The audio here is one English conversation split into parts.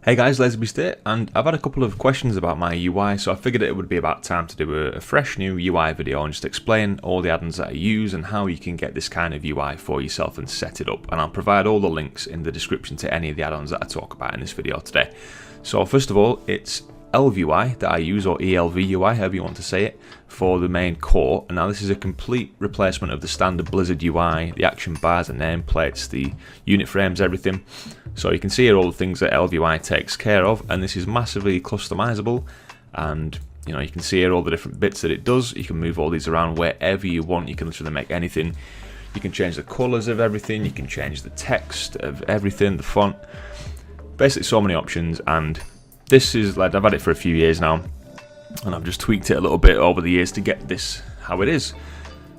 Hey guys, LazyBeast here, and I've had a couple of questions about my UI, so I figured it would be about time to do a fresh new UI video and just explain all the add-ons that I use and how you can get this kind of UI for yourself and set it up. And I'll provide all the links in the description to any of the add-ons that I talk about in this video today. So first of all, it's ElvUi that I use, or ElvUi, however you want to say it, for the main core. And now this is a complete replacement of the standard Blizzard UI, the action bars, the nameplates, the unit frames, everything. So you can see here all the things that ElvUi takes care of, and this is massively customizable. And you know, you can see here all the different bits that it does. You can move all these around wherever you want. You can literally make anything. You can change the colors of everything. You can change the text of everything, the font. Basically, so many options. And this is like, I've had it for a few years now, and I've just tweaked it a little bit over the years to get this how it is.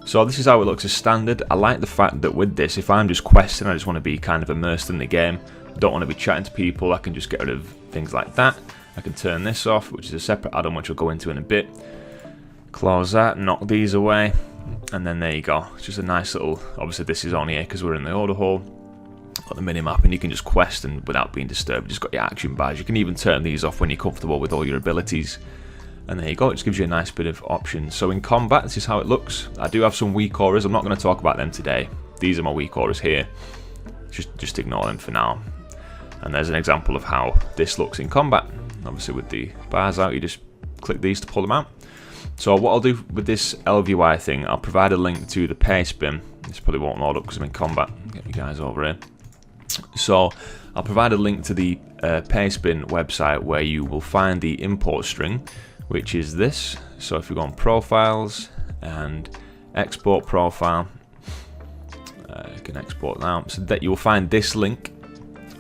So this is how it looks as standard. I like the fact that with this, if I'm just questing, I just want to be kind of immersed in the game, don't want to be chatting to people, I can just get rid of things like that. I can turn this off, which is a separate add-on which I'll go into in a bit. Close that, knock these away, and then there you go. It's just a nice little, obviously this is on here because we're in the order hall. Got the minimap, and you can just quest and without being disturbed. Just got your action bars. You can even turn these off when you're comfortable with all your abilities. And there you go, it just gives you a nice bit of options. So in combat, this is how it looks. I do have some WeakAuras. I'm not going to talk about them today. These are my WeakAuras here. Just ignore them for now. And there's an example of how this looks in combat. Obviously with the bars out, you just click these to pull them out. So what I'll do with this ElvUi thing, I'll provide a link to the paste bin. This probably won't load up because I'm in combat. Get you guys over here. So I'll provide a link to the paste bin website where you will find the import string, which is this. So if you go on profiles and export profile, you can export now. So that you will find this link,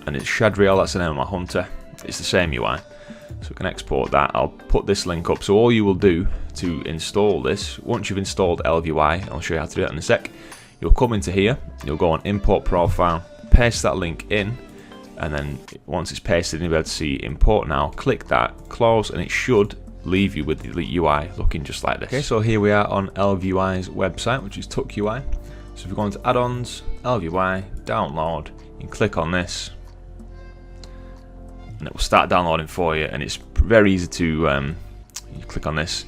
and it's Shadriel, that's the name of my hunter. It's the same UI. So we can export that. I'll put this link up. So all you will do to install this, once you've installed ElvUi, I'll show you how to do that in a sec. You'll come into here, you'll go on import profile, paste that link in, and then once it's pasted you'll be able to see import now. Click that, close, and it should leave you with the UI looking just like this. Okay, so here we are on ElvUi's website, which is TuckUI. So if we go into add-ons, ElvUi, download, you can click on this, and it will start downloading for you. And it's very easy to you click on this,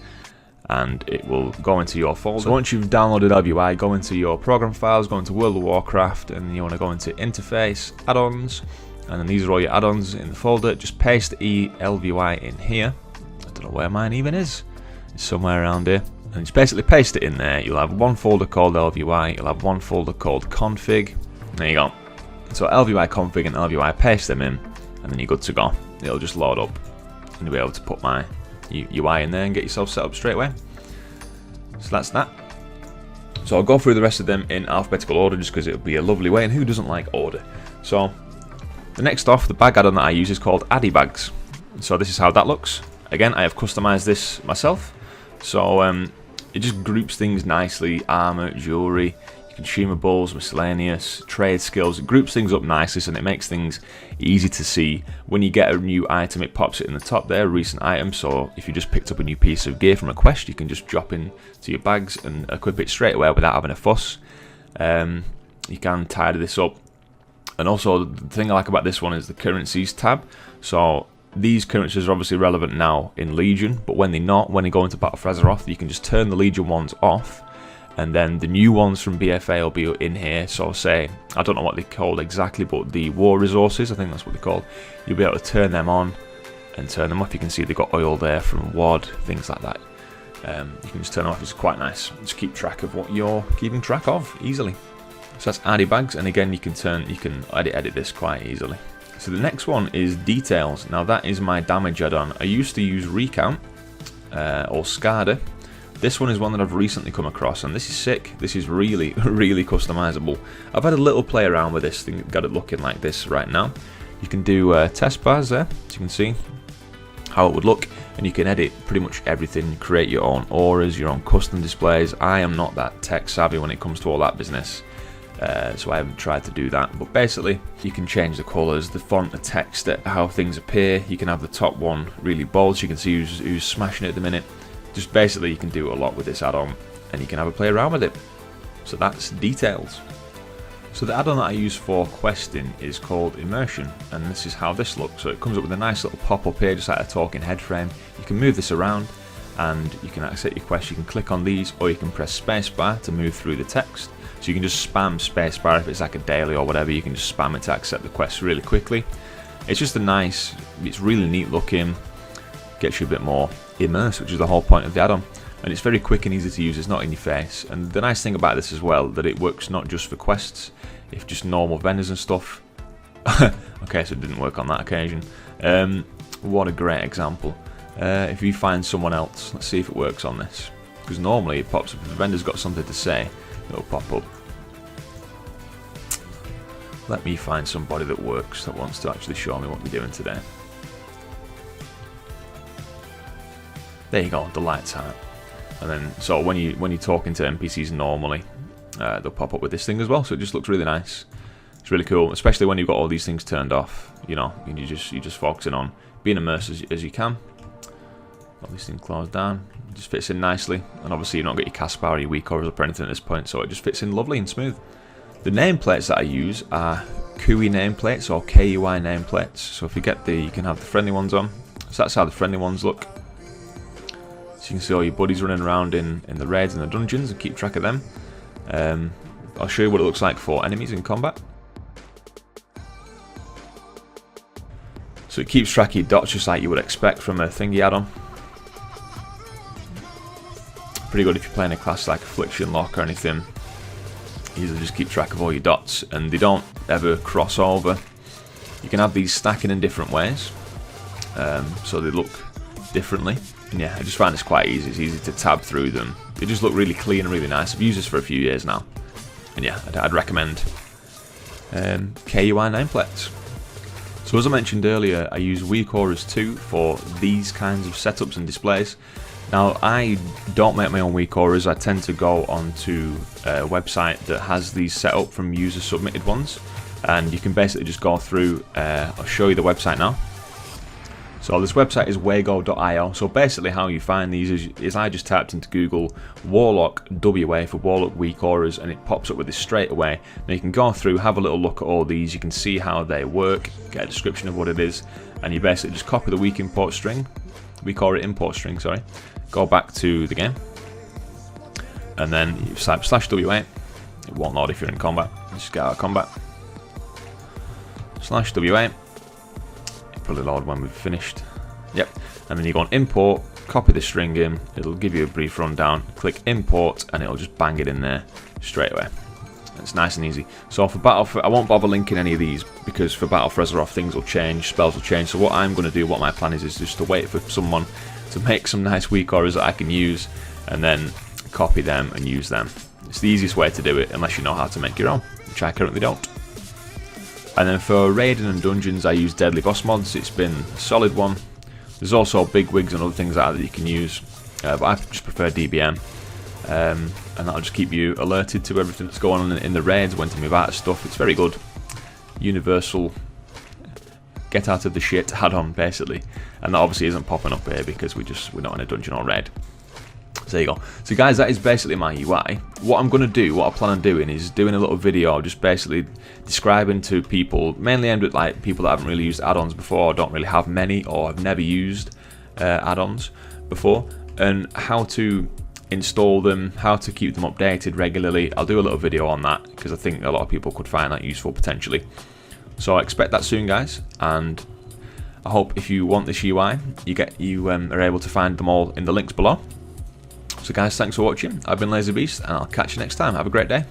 and it will go into your folder. So once you've downloaded ElvUi, go into your program files, go into World of Warcraft, and you want to go into interface, add-ons, and then these are all your add-ons in the folder. Just paste ElvUi in here. I don't know where mine even is. It's somewhere around here. And just basically paste it in there. You'll have one folder called ElvUi, you'll have one folder called config. There you go. So ElvUi config and ElvUi, paste them in, and then you're good to go. It'll just load up, and you'll be able to put my UI in there and get yourself set up straight away. So that's that. So I'll go through the rest of them in alphabetical order just because it'll be a lovely way, and who doesn't like order? So the next off, the bag add-on that I use is called AdiBags. So this is how that looks. Again, I have customized this myself. So it just groups things nicely: armor, jewelry, consumables, miscellaneous, trade skills. It groups things up nicely, so it makes things easy to see. When you get a new item, it pops it in the top there, recent item. So if you just picked up a new piece of gear from a quest, you can just drop in to your bags and equip it straight away without having a fuss. You can tidy this up. And also, the thing I like about this one is the currencies tab. So these currencies are obviously relevant now in Legion, but when they're not, when they go into Battle for Azeroth, you can just turn the Legion ones off, and then the new ones from BFA will be in here. So say, I don't know what they're called exactly, but the war resources, I think that's what they're called. You'll be able to turn them on and turn them off. You can see they've got oil there from WoD, things like that. You can just turn them off. It's quite nice. Just keep track of what you're keeping track of easily. So that's AdiBags, and again, you can edit this quite easily. So the next one is details. Now that is my damage add-on. I used to use Recount or SCADA. This one is one that I've recently come across, and this is sick. This is really, really customizable. I've had a little play around with this thing, got it looking like this right now. You can do test bars there, so you can see how it would look, and you can edit pretty much everything, create your own auras, your own custom displays. I am not that tech savvy when it comes to all that business. So I haven't tried to do that, but basically you can change the colours, the font, the text, how things appear. You can have the top one really bold so you can see who's smashing it at the minute. Just basically you can do a lot with this add-on, and you can have a play around with it. So that's details. So the add-on that I use for questing is called Immersion, and this is how this looks. So it comes up with a nice little pop-up here, just like a talking head frame. You can move this around, and you can accept your quest. You can click on these, or you can press spacebar to move through the text. So you can just spam spacebar if it's like a daily or whatever. You can just spam it to accept the quest really quickly. It's just it's really neat looking, gets you a bit more immersed, which is the whole point of the add-on. And it's very quick and easy to use, it's not in your face. And the nice thing about this as well, that it works not just for quests, if just normal vendors and stuff. Okay, so it didn't work on that occasion. What a great example. If you find someone else, let's see if it works on this. Because normally it pops up, if the vendor's got something to say, it'll pop up. Let me find somebody that works, that wants to actually show me what they're doing today. There you go, the lights heart. And then, so when you're talking to NPCs normally, they'll pop up with this thing as well. So it just looks really nice. It's really cool, especially when you've got all these things turned off. You know, you're just focusing on being immersed as you can. Got this thing closed down. It just fits in nicely, and obviously you've not got your castbar or your WeakAuras up or anything at this point, so it just fits in lovely and smooth. The nameplates that I use are Kui Nameplates or KUI nameplates. So if you get you can have the friendly ones on. So that's how the friendly ones look. So you can see all your buddies running around in the raids and the dungeons and keep track of them. I'll show you what it looks like for enemies in combat. So it keeps track of your dots just like you would expect from a thingy add-on. Pretty good if you're playing a class like Affliction, Lock or anything. Easily just keep track of all your dots, and they don't ever cross over. You can have these stacking in different ways, so they look differently. And yeah, I just find this quite easy. It's easy to tab through them. They just look really clean and really nice. I've used this for a few years now, and yeah, I'd recommend KUI nameplates. So as I mentioned earlier, I use WeakAuras 2 for these kinds of setups and displays. Now, I don't make my own WeakAuras. I tend to go onto a website that has these set up from user submitted ones, and you can basically just go through. I'll show you the website now. So this website is wago.io. So basically how you find these is I just typed into Google Warlock WA for Warlock WeakAuras, and it pops up with this straight away. Now you can go through, have a little look at all these, you can see how they work, get a description of what it is, and you basically just copy the WeakAuras import string, sorry, go back to the game, and then you type /WA, it won't load if you're in combat, just get out of combat, /WA, probably load when we've finished. Yep, and then you go on import, copy the string in, it'll give you a brief rundown, click import, and it'll just bang it in there straight away. It's nice and easy. So for I won't bother linking any of these, because for Battle for Azeroth things will change, spells will change. So what I'm going to do, what my plan is just to wait for someone to make some nice WeakAuras that I can use, and then copy them and use them. It's the easiest way to do it, unless you know how to make your own, which I currently don't. And then for raiding and dungeons, I use DeadlyBossMods. It's been a solid one. There's also big wigs and other things like that you can use, but I just prefer DBM. And that'll just keep you alerted to everything that's going on in the raids, when to move out of stuff. It's very good. Universal get out of the shit add-on, basically. And that obviously isn't popping up here because we're not in a dungeon or raid. So there you go. So guys, that is basically my UI. What I'm going to do, what I plan on doing, is doing a little video just basically describing to people, mainly aimed at like people that haven't really used add-ons before, or don't really have many, or have never used add-ons before, and how to install them, how to keep them updated regularly. I'll do a little video on that because I think a lot of people could find that useful potentially. So I expect that soon, guys, and I hope if you want this UI, you are able to find them all in the links below. So guys, thanks for watching. I've been LazyBeast, and I'll catch you next time. Have a great day.